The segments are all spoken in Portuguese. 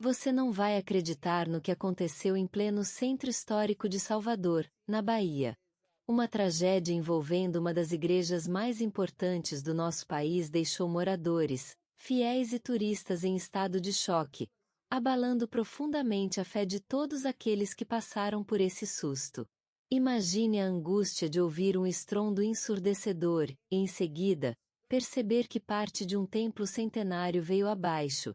Você não vai acreditar no que aconteceu em pleno centro histórico de Salvador, na Bahia. Uma tragédia envolvendo uma das igrejas mais importantes do nosso país deixou moradores, fiéis e turistas em estado de choque, abalando profundamente a fé de todos aqueles que passaram por esse susto. Imagine a angústia de ouvir um estrondo ensurdecedor e, em seguida, perceber que parte de um templo centenário veio abaixo,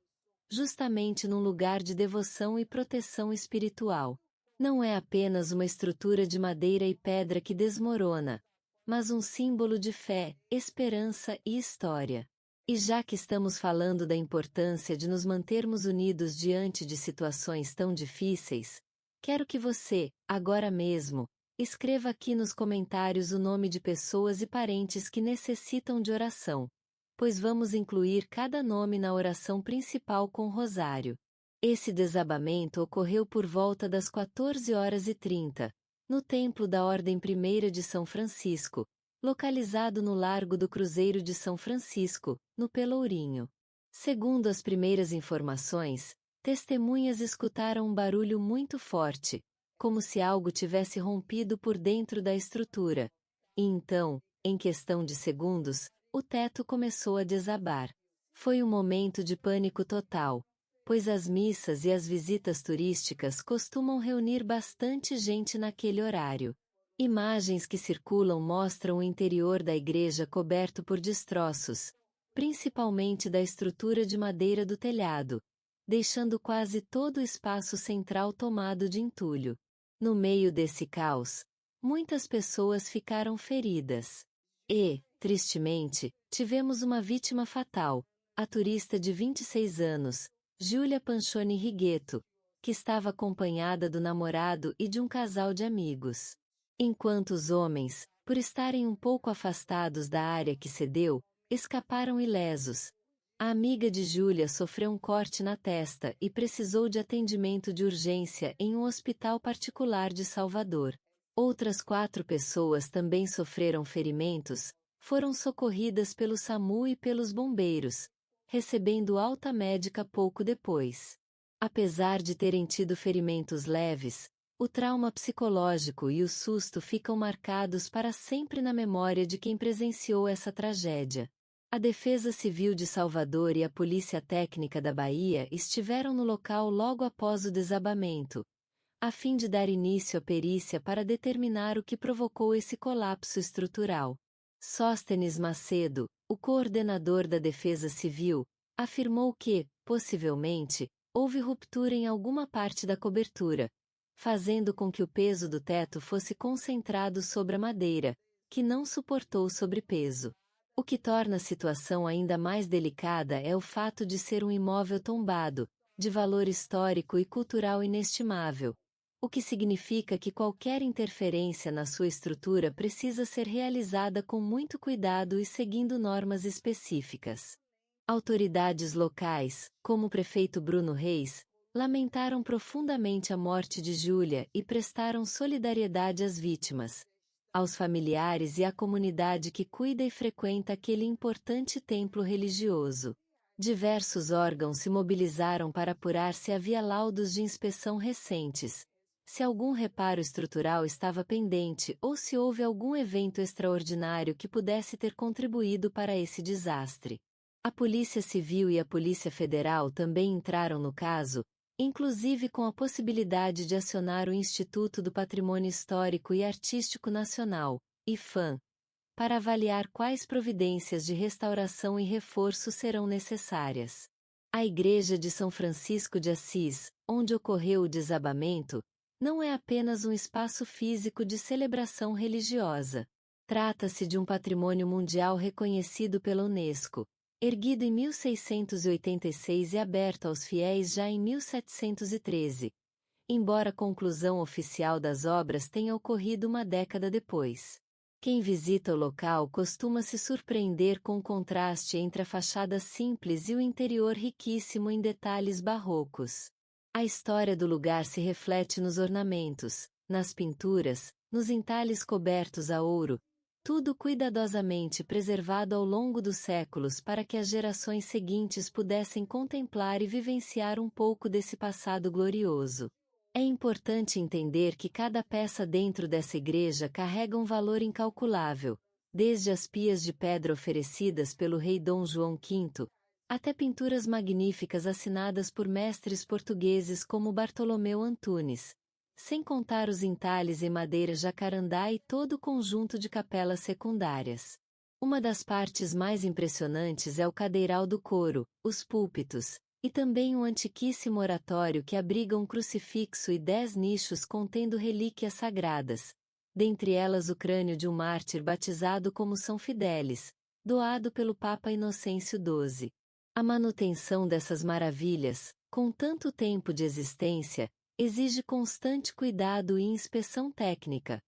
justamente num lugar de devoção e proteção espiritual. Não é apenas uma estrutura de madeira e pedra que desmorona, mas um símbolo de fé, esperança e história. E já que estamos falando da importância de nos mantermos unidos diante de situações tão difíceis, quero que você, agora mesmo, escreva aqui nos comentários o nome de pessoas e parentes que necessitam de oração, pois vamos incluir cada nome na oração principal com o rosário. Esse desabamento ocorreu por volta das 14h30, no Templo da Ordem Primeira de São Francisco, localizado no Largo do Cruzeiro de São Francisco, no Pelourinho. Segundo as primeiras informações, testemunhas escutaram um barulho muito forte, como se algo tivesse rompido por dentro da estrutura. E então, em questão de segundos, o teto começou a desabar. Foi um momento de pânico total, pois as missas e as visitas turísticas costumam reunir bastante gente naquele horário. Imagens que circulam mostram o interior da igreja coberto por destroços, principalmente da estrutura de madeira do telhado, deixando quase todo o espaço central tomado de entulho. No meio desse caos, muitas pessoas ficaram feridas. E, tristemente, tivemos uma vítima fatal, a turista de 26 anos, Giulia Panchoni Righetto, que estava acompanhada do namorado e de um casal de amigos. Enquanto os homens, por estarem um pouco afastados da área que cedeu, escaparam ilesos. A amiga de Giulia sofreu um corte na testa e precisou de atendimento de urgência em um hospital particular de Salvador. Outras 4 pessoas também sofreram ferimentos, foram socorridas pelo SAMU e pelos bombeiros, recebendo alta médica pouco depois. Apesar de terem tido ferimentos leves, o trauma psicológico e o susto ficam marcados para sempre na memória de quem presenciou essa tragédia. A Defesa Civil de Salvador e a Polícia Técnica da Bahia estiveram no local logo após o desabamento, a fim de dar início à perícia para determinar o que provocou esse colapso estrutural. Sóstenes Macedo, o coordenador da Defesa Civil, afirmou que, possivelmente, houve ruptura em alguma parte da cobertura, fazendo com que o peso do teto fosse concentrado sobre a madeira, que não suportou sobrepeso. O que torna a situação ainda mais delicada é o fato de ser um imóvel tombado, de valor histórico e cultural inestimável, o que significa que qualquer interferência na sua estrutura precisa ser realizada com muito cuidado e seguindo normas específicas. Autoridades locais, como o prefeito Bruno Reis, lamentaram profundamente a morte de Giulia e prestaram solidariedade às vítimas, aos familiares e à comunidade que cuida e frequenta aquele importante templo religioso. Diversos órgãos se mobilizaram para apurar se havia laudos de inspeção recentes, se algum reparo estrutural estava pendente ou se houve algum evento extraordinário que pudesse ter contribuído para esse desastre. A Polícia Civil e a Polícia Federal também entraram no caso, inclusive com a possibilidade de acionar o Instituto do Patrimônio Histórico e Artístico Nacional, IPHAN, para avaliar quais providências de restauração e reforço serão necessárias. A Igreja de São Francisco de Assis, onde ocorreu o desabamento, não é apenas um espaço físico de celebração religiosa. Trata-se de um patrimônio mundial reconhecido pela Unesco, erguido em 1686 e aberto aos fiéis já em 1713, embora a conclusão oficial das obras tenha ocorrido uma década depois. Quem visita o local costuma se surpreender com o contraste entre a fachada simples e o interior riquíssimo em detalhes barrocos. A história do lugar se reflete nos ornamentos, nas pinturas, nos entalhes cobertos a ouro, tudo cuidadosamente preservado ao longo dos séculos para que as gerações seguintes pudessem contemplar e vivenciar um pouco desse passado glorioso. É importante entender que cada peça dentro dessa igreja carrega um valor incalculável, desde as pias de pedra oferecidas pelo rei Dom João V, até pinturas magníficas assinadas por mestres portugueses como Bartolomeu Antunes, sem contar os entalhes em madeira jacarandá e todo o conjunto de capelas secundárias. Uma das partes mais impressionantes é o cadeiral do coro, os púlpitos, e também um antiquíssimo oratório que abriga um crucifixo e 10 nichos contendo relíquias sagradas, dentre elas o crânio de um mártir batizado como São Fidélis, doado pelo Papa Inocêncio XII. A manutenção dessas maravilhas, com tanto tempo de existência, exige constante cuidado e inspeção técnica,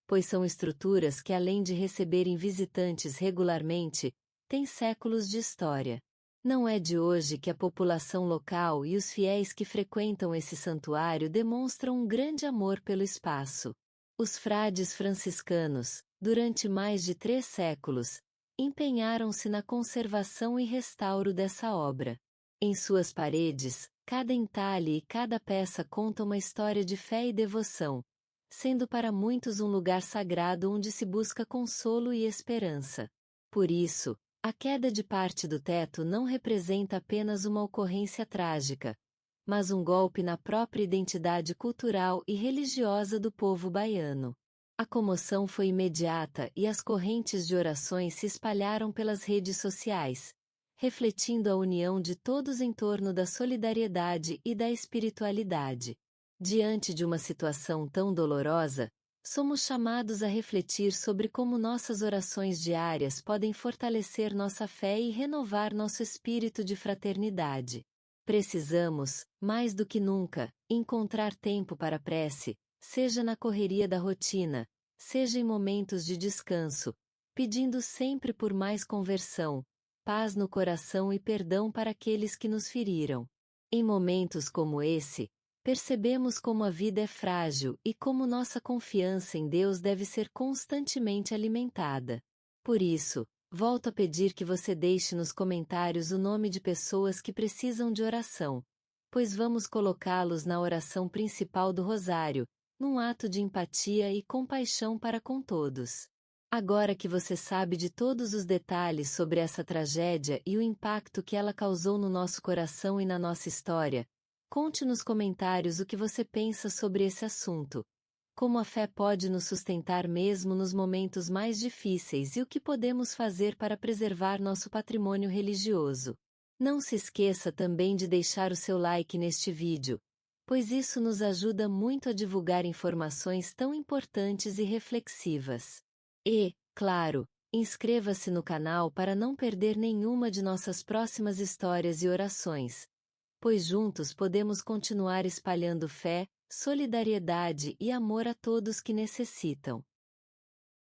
pois são estruturas que, além de receberem visitantes regularmente, têm séculos de história. Não é de hoje que a população local e os fiéis que frequentam esse santuário demonstram um grande amor pelo espaço. Os frades franciscanos, durante mais de 3 séculos, empenharam-se na conservação e restauro dessa obra. Em suas paredes, cada entalhe e cada peça conta uma história de fé e devoção, sendo para muitos um lugar sagrado onde se busca consolo e esperança. Por isso, a queda de parte do teto não representa apenas uma ocorrência trágica, mas um golpe na própria identidade cultural e religiosa do povo baiano. A comoção foi imediata e as correntes de orações se espalharam pelas redes sociais, refletindo a união de todos em torno da solidariedade e da espiritualidade. Diante de uma situação tão dolorosa, somos chamados a refletir sobre como nossas orações diárias podem fortalecer nossa fé e renovar nosso espírito de fraternidade. Precisamos, mais do que nunca, encontrar tempo para a prece, seja na correria da rotina, seja em momentos de descanso, pedindo sempre por mais conversão, paz no coração e perdão para aqueles que nos feriram. Em momentos como esse, percebemos como a vida é frágil e como nossa confiança em Deus deve ser constantemente alimentada. Por isso, volto a pedir que você deixe nos comentários o nome de pessoas que precisam de oração, pois vamos colocá-los na oração principal do Rosário, num ato de empatia e compaixão para com todos. Agora que você sabe de todos os detalhes sobre essa tragédia e o impacto que ela causou no nosso coração e na nossa história, conte nos comentários o que você pensa sobre esse assunto. Como a fé pode nos sustentar mesmo nos momentos mais difíceis e o que podemos fazer para preservar nosso patrimônio religioso. Não se esqueça também de deixar o seu like neste vídeo, pois isso nos ajuda muito a divulgar informações tão importantes e reflexivas. E, claro, inscreva-se no canal para não perder nenhuma de nossas próximas histórias e orações, pois juntos podemos continuar espalhando fé, solidariedade e amor a todos que necessitam.